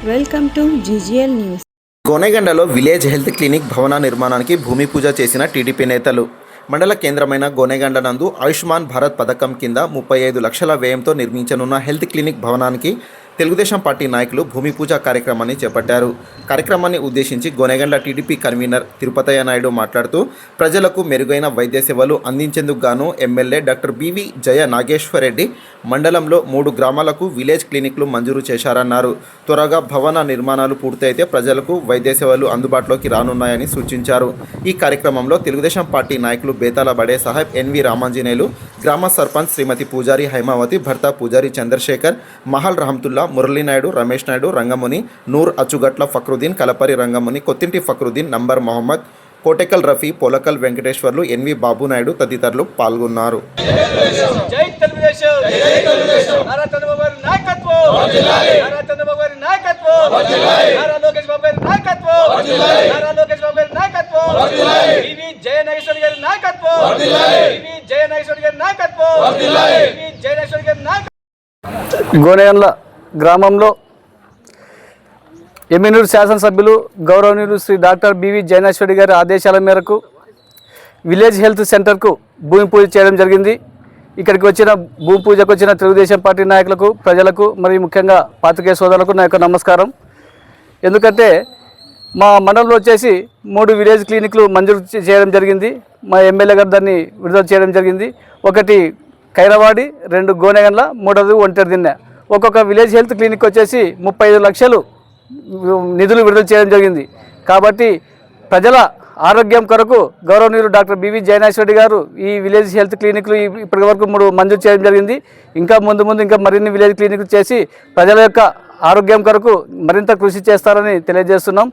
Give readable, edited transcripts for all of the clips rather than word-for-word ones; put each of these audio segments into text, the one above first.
Welcome to GGL news. గోనెగండలో village health clinic భవన నిర్మాణానికి భూమి పూజ చేసిన టీడీపీ నేతలు. మండల కేంద్రమైన గోనెగండ నందు ఆయుష్మాన్ భారత్ పథకం కింద 35 లక్షల వ్యయంతో నిర్మించనున్న హెల్త్ క్లినిక్ భవనానికి తెలుగుదేశం పార్టీ నాయకులు భూమి పూజ కార్యక్రమాన్ని చేపట్టారు. కార్యక్రమాన్ని ఉద్దేశించి గోనెగండ టీడీపీ కన్వీనర్ తిరుపతయ్య నాయుడు మాట్లాడుతూ, ప్రజలకు మెరుగైన వైద్య సేవలు అందించేందుకు గాను ఎమ్మెల్యే డాక్టర్ బివి జయ నాగేశ్వరరెడ్డి మండలంలో 3 గ్రామాలకు విలేజ్ క్లినిక్లు మంజూరు చేశారన్నారు. త్వరగా భవన నిర్మాణాలు పూర్తయితే ప్రజలకు వైద్య సేవలు అందుబాటులోకి రానున్నాయని సూచించారు. ఈ కార్యక్రమంలో తెలుగుదేశం పార్టీ నాయకులు బేతాల బడే సాహెబ్, ఎన్వి రామాంజనేయులు, గ్రామ సర్పంచ్ శ్రీమతి పూజారి హైమావతి, భర్త పూజారి చంద్రశేఖర్, మహల్ రహమతుల్లా, మురళీనాయుడు, రమేష్ నాయుడు, రంగముని, నూర్, అచ్చుగట్ల ఫక్రుద్దీన్, కలపరి రంగముని, కొత్తింటి ఫక్రుద్దీన్, నంబర్ మొహమ్మద్, కోటెకల్ రఫీ, పోలకల్ వెంకటేశ్వర్లు, ఎన్వి బాబు నాయుడు తదితరులు పాల్గొన్నారు. గోనెగండ్ల గ్రామంలో ఎమ్మెనూరు శాసనసభ్యులు గౌరవనీయులు శ్రీ డాక్టర్ బివి జయనాశ్వరి గారి ఆదేశాల మేరకు విలేజ్ హెల్త్ సెంటర్కు భూమి పూజ చేయడం జరిగింది. ఇక్కడికి వచ్చిన భూమి పూజకు వచ్చిన తెలుగుదేశం పార్టీ నాయకులకు, ప్రజలకు మరియు ముఖ్యంగా పాత్రికేయ సోదరులకు నా యొక్క నమస్కారం. ఎందుకంటే మా మండలంలో వచ్చేసి 3 విలేజ్ క్లినిక్లు మంజూరు చేయడం జరిగింది. మా ఎమ్మెల్యే గారు దాన్ని విడుదల చేయడం జరిగింది. ఒకటి ఖైరవాడి, 2 గోనెగండ్ల, 3ది ఒంటరిదిన్నె. ఒక్కొక్క విలేజ్ హెల్త్ క్లినిక్ వచ్చేసి 35 లక్షలు నిధులు విడుదల చేయడం జరిగింది. కాబట్టి ప్రజల ఆరోగ్యం కొరకు గౌరవనీయులు డాక్టర్ బివి జయనాశ్వరి గారు ఈ విలేజ్ హెల్త్ క్లినిక్లు ఇప్పటి వరకు 3 మంజూరు చేయడం జరిగింది. ఇంకా ముందు ఇంకా మరిన్ని విలేజ్ క్లినిక్లు చేసి ప్రజల యొక్క ఆరోగ్యం కొరకు మరింత కృషి చేస్తారని తెలియజేస్తున్నాం.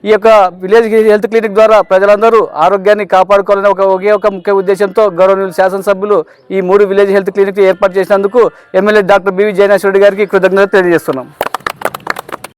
ఈ యొక్క విలేజ్ హెల్త్ క్లినిక్ ద్వారా ప్రజలందరూ ఆరోగ్యాన్ని కాపాడుకోవాలని ఒకే ఒక ముఖ్య ఉద్దేశంతో గౌరవనీయులు శాసనసభ్యులు ఈ 3 విలేజ్ హెల్త్ క్లినిక్ ఏర్పాటు చేసినందుకు ఎమ్మెల్యే డాక్టర్ బివి జయనాశ్వరి గారికి కృతజ్ఞతలు తెలియజేస్తున్నాం.